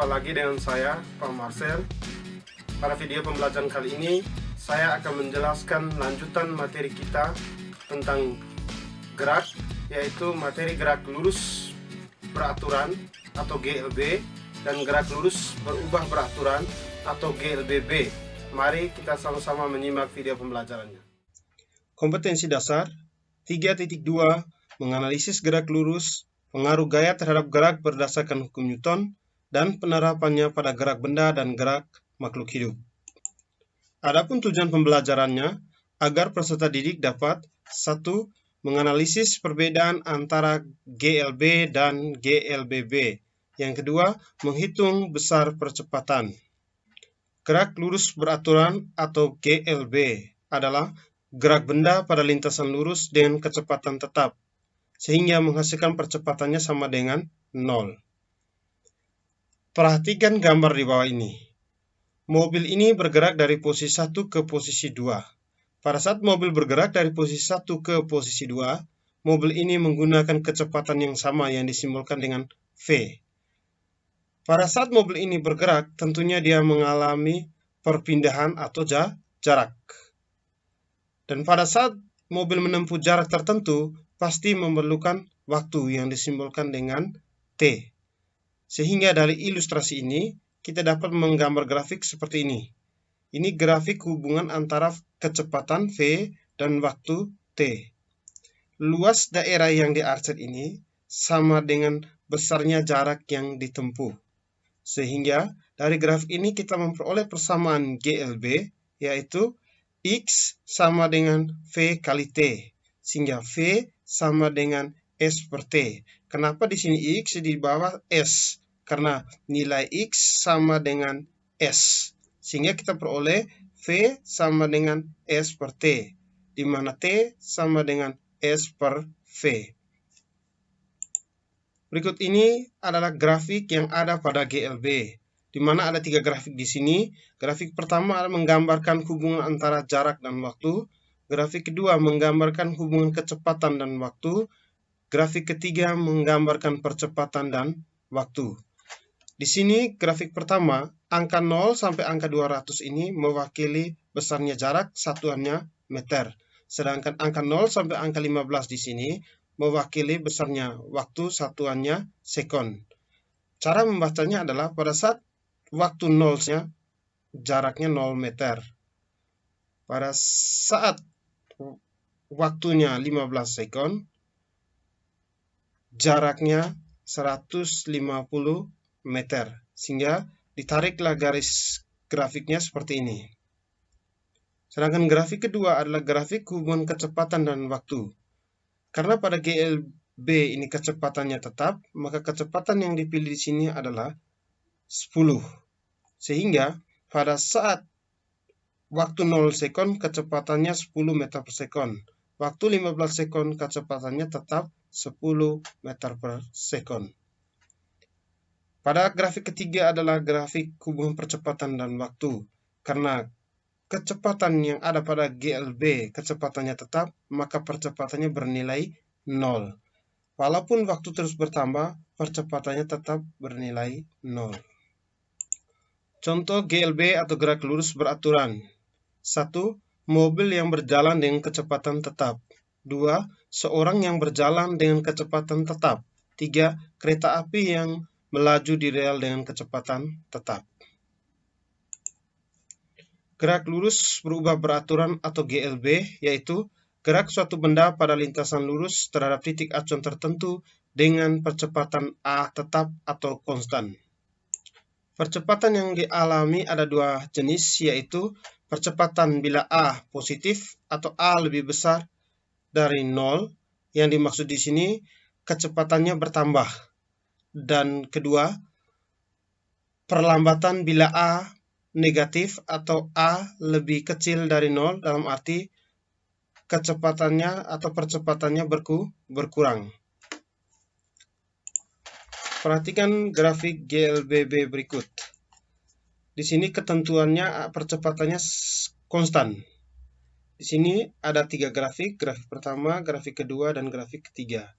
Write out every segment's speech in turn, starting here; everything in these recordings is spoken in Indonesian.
Jumpa lagi dengan saya, Pak Marcel. Pada video pembelajaran kali ini, saya akan menjelaskan lanjutan materi kita tentang gerak, yaitu materi gerak lurus beraturan atau GLB dan gerak lurus berubah beraturan atau GLBB. Mari kita sama-sama menyimak video pembelajarannya. Kompetensi dasar 3.2 menganalisis gerak lurus, pengaruh gaya terhadap gerak berdasarkan hukum Newton, dan penerapannya pada gerak benda dan gerak makhluk hidup. Adapun tujuan pembelajarannya agar peserta didik dapat 1. Menganalisis perbedaan antara GLB dan GLBB. Yang kedua, menghitung besar percepatan. Gerak lurus beraturan atau GLB adalah gerak benda pada lintasan lurus dengan kecepatan tetap, sehingga menghasilkan percepatannya sama dengan 0. Perhatikan gambar di bawah ini. Mobil ini bergerak dari posisi 1 ke posisi 2. Pada saat mobil bergerak dari posisi 1 ke posisi 2, mobil ini menggunakan kecepatan yang sama yang disimbolkan dengan V. Pada saat mobil ini bergerak, tentunya dia mengalami perpindahan atau jarak. Dan pada saat mobil menempuh jarak tertentu, pasti memerlukan waktu yang disimbolkan dengan T. Sehingga dari ilustrasi ini, kita dapat menggambar grafik seperti ini. Ini grafik hubungan antara kecepatan V dan waktu T. Luas daerah yang diarsir ini sama dengan besarnya jarak yang ditempuh. Sehingga dari grafik ini kita memperoleh persamaan GLB, yaitu X sama dengan V kali T. Sehingga V sama dengan S per T. Kenapa di sini X di bawah S? Karena nilai X sama dengan S. Sehingga kita peroleh V sama dengan S per T, di mana T sama dengan S per V. Berikut ini adalah grafik yang ada pada GLB, di mana ada 3 grafik di sini. Grafik pertama adalah menggambarkan hubungan antara jarak dan waktu. Grafik kedua menggambarkan hubungan kecepatan dan waktu. Grafik ketiga menggambarkan percepatan dan waktu. Di sini grafik pertama, angka 0 sampai angka 200 ini mewakili besarnya jarak, satuannya meter. Sedangkan angka 0 sampai angka 15 di sini mewakili besarnya waktu, satuannya sekon. Cara membacanya adalah pada saat waktu 0-nya, jaraknya 0 meter. Pada saat waktunya 15 sekon, jaraknya 150 meter, sehingga ditariklah garis grafiknya seperti ini. Sedangkan grafik kedua adalah grafik hubungan kecepatan dan waktu. Karena pada GLB ini kecepatannya tetap, maka kecepatan yang dipilih di sini adalah 10. Sehingga pada saat waktu 0 sekon kecepatannya 10 meter per sekon. Waktu 15 sekon kecepatannya tetap 10 meter per sekon. Pada grafik ketiga adalah grafik hubungan percepatan dan waktu. Karena kecepatan yang ada pada GLB kecepatannya tetap, maka percepatannya bernilai 0. Walaupun waktu terus bertambah, percepatannya tetap bernilai 0. Contoh GLB atau gerak lurus beraturan. 1. Mobil yang berjalan dengan kecepatan tetap. 2. Seorang yang berjalan dengan kecepatan tetap. 3. Kereta api yang melaju di rel dengan kecepatan tetap. Gerak lurus berubah beraturan atau GLB, yaitu gerak suatu benda pada lintasan lurus terhadap titik acuan tertentu dengan percepatan A tetap atau konstan. Percepatan yang dialami ada 2 jenis, yaitu percepatan bila A positif atau A lebih besar dari 0. Yang dimaksud di sini kecepatannya bertambah. Dan kedua, perlambatan bila A negatif atau A lebih kecil dari 0, dalam arti kecepatannya atau percepatannya berkurang. Perhatikan grafik GLBB berikut. Di sini ketentuannya percepatannya konstan. Di sini ada 3 grafik, grafik pertama, grafik kedua, dan grafik ketiga.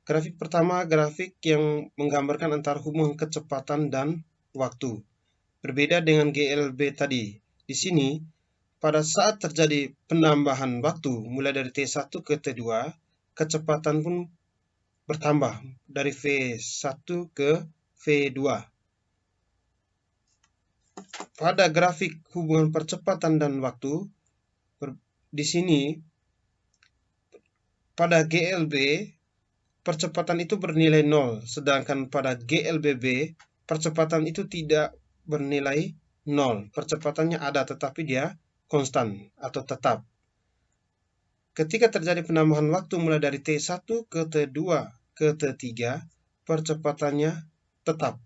Grafik pertama, grafik yang menggambarkan antara hubungan kecepatan dan waktu. Berbeda dengan GLB tadi. Di sini, pada saat terjadi penambahan waktu mulai dari T1 ke T2, kecepatan pun bertambah dari V1 ke V2. Pada grafik hubungan percepatan dan waktu, di sini pada GLB percepatan itu bernilai 0, sedangkan pada GLBB percepatan itu tidak bernilai 0. Percepatannya ada tetapi dia konstan atau tetap. Ketika terjadi penambahan waktu mulai dari T1 ke T2 ke T3, percepatannya tetap.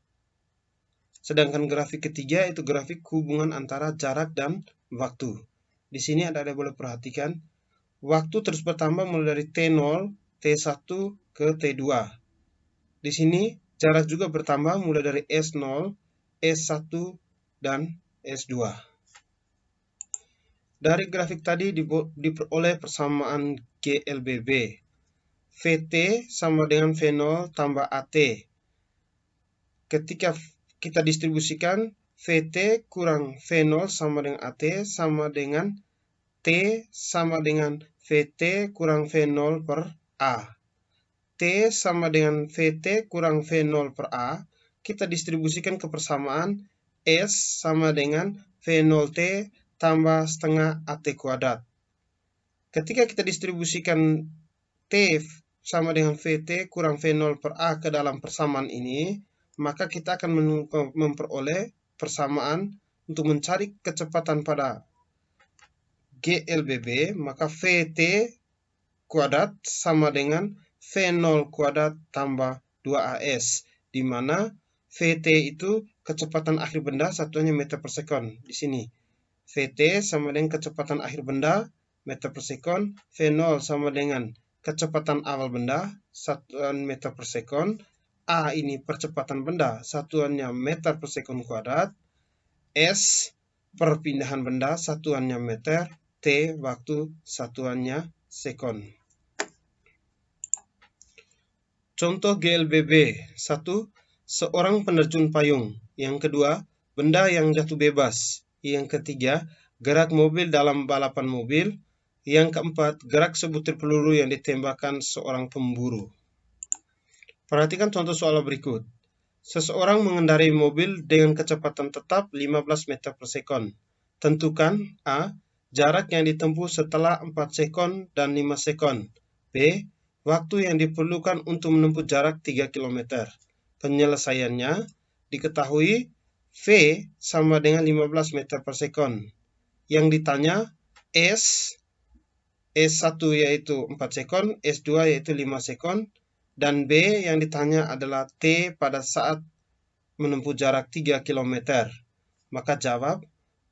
Sedangkan grafik ketiga itu grafik hubungan antara jarak dan waktu. Di sini Anda boleh perhatikan, waktu terus bertambah mulai dari T0, T1 ke T2. Di sini jarak juga bertambah mulai dari S0, S1, dan S2. Dari grafik tadi diperoleh persamaan GLBB. VT sama dengan V0 tambah AT. Ketika kita distribusikan, VT kurang V0 sama dengan AT sama dengan T sama dengan VT kurang V0 per A. T sama dengan VT kurang V0 per A, kita distribusikan ke persamaan S sama dengan V0T tambah setengah AT kuadrat. Ketika kita distribusikan T sama dengan VT kurang V0 per A ke dalam persamaan ini, maka kita akan memperoleh persamaan untuk mencari kecepatan pada GLBB, maka VT kuadrat sama dengan V0 kuadrat tambah 2AS, di mana VT itu kecepatan akhir benda, satuannya meter per sekon. Di sini VT sama dengan kecepatan akhir benda, meter per sekon. V0 sama dengan kecepatan awal benda, satuan meter per sekon. A ini percepatan benda, satuannya meter per sekon kuadrat. S perpindahan benda, satuannya meter. T waktu, satuannya sekon. Contoh GLBB. 1. Seorang penerjun payung. Yang kedua, benda yang jatuh bebas. Yang ketiga, gerak mobil dalam balapan mobil. Yang keempat, gerak sebutir peluru yang ditembakkan seorang pemburu. Perhatikan contoh soal berikut. Seseorang mengendarai mobil dengan kecepatan tetap 15 meter per sekon. Tentukan A. Jarak yang ditempuh setelah 4 sekon dan 5 sekon. B. Waktu yang diperlukan untuk menempuh jarak 3 km. Penyelesaiannya diketahui V sama dengan 15 meter per sekon. Yang ditanya S1 yaitu 4 sekon, S2 yaitu 5 sekon, dan B yang ditanya adalah T pada saat menempuh jarak 3 km. Maka jawab,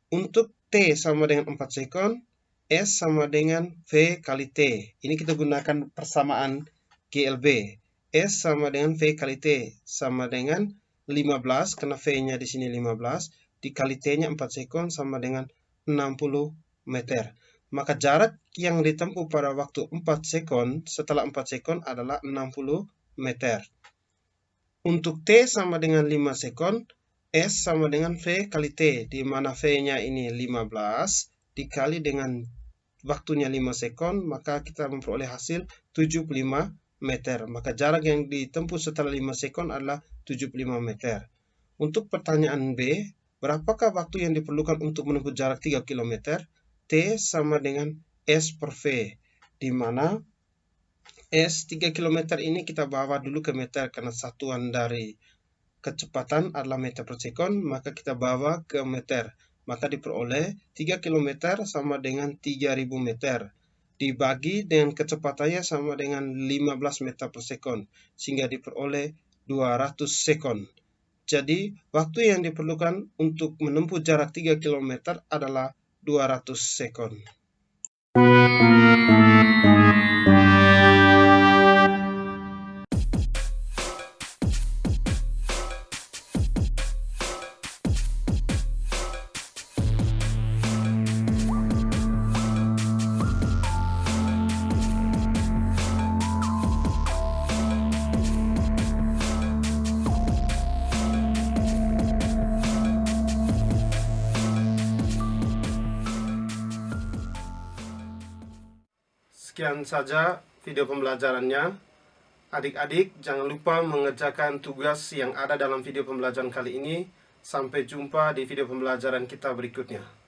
untuk T sama dengan 4 sekon, S sama dengan V kali T. Ini kita gunakan persamaan GLB. S sama dengan V kali T sama dengan 15, karena V-nya di sini 15, dikali T-nya 4 sekon sama dengan 60 meter. Maka jarak yang ditempuh pada waktu 4 sekon setelah 4 sekon adalah 60 meter. Untuk T sama dengan 5 sekon, S sama dengan V kali T, di mana V-nya ini 15, dikali dengan waktunya 5 sekon, maka kita memperoleh hasil 75 meter. Maka jarak yang ditempuh setelah 5 sekon adalah 75 meter. Untuk pertanyaan B, berapakah waktu yang diperlukan untuk menempuh jarak 3 km? T sama dengan S per V, di mana S 3 km ini kita bawa dulu ke meter karena satuan dari kecepatan adalah meter per sekon, maka kita bawa ke meter. Maka diperoleh 3 km sama dengan 3000 meter. Dibagi dengan kecepatannya sama dengan 15 meter per sekon, sehingga diperoleh 200 sekon. Jadi, waktu yang diperlukan untuk menempuh jarak 3 km adalah 200 sekon. Sekian saja video pembelajarannya. Adik-adik, jangan lupa mengerjakan tugas yang ada dalam video pembelajaran kali ini. Sampai jumpa di video pembelajaran kita berikutnya.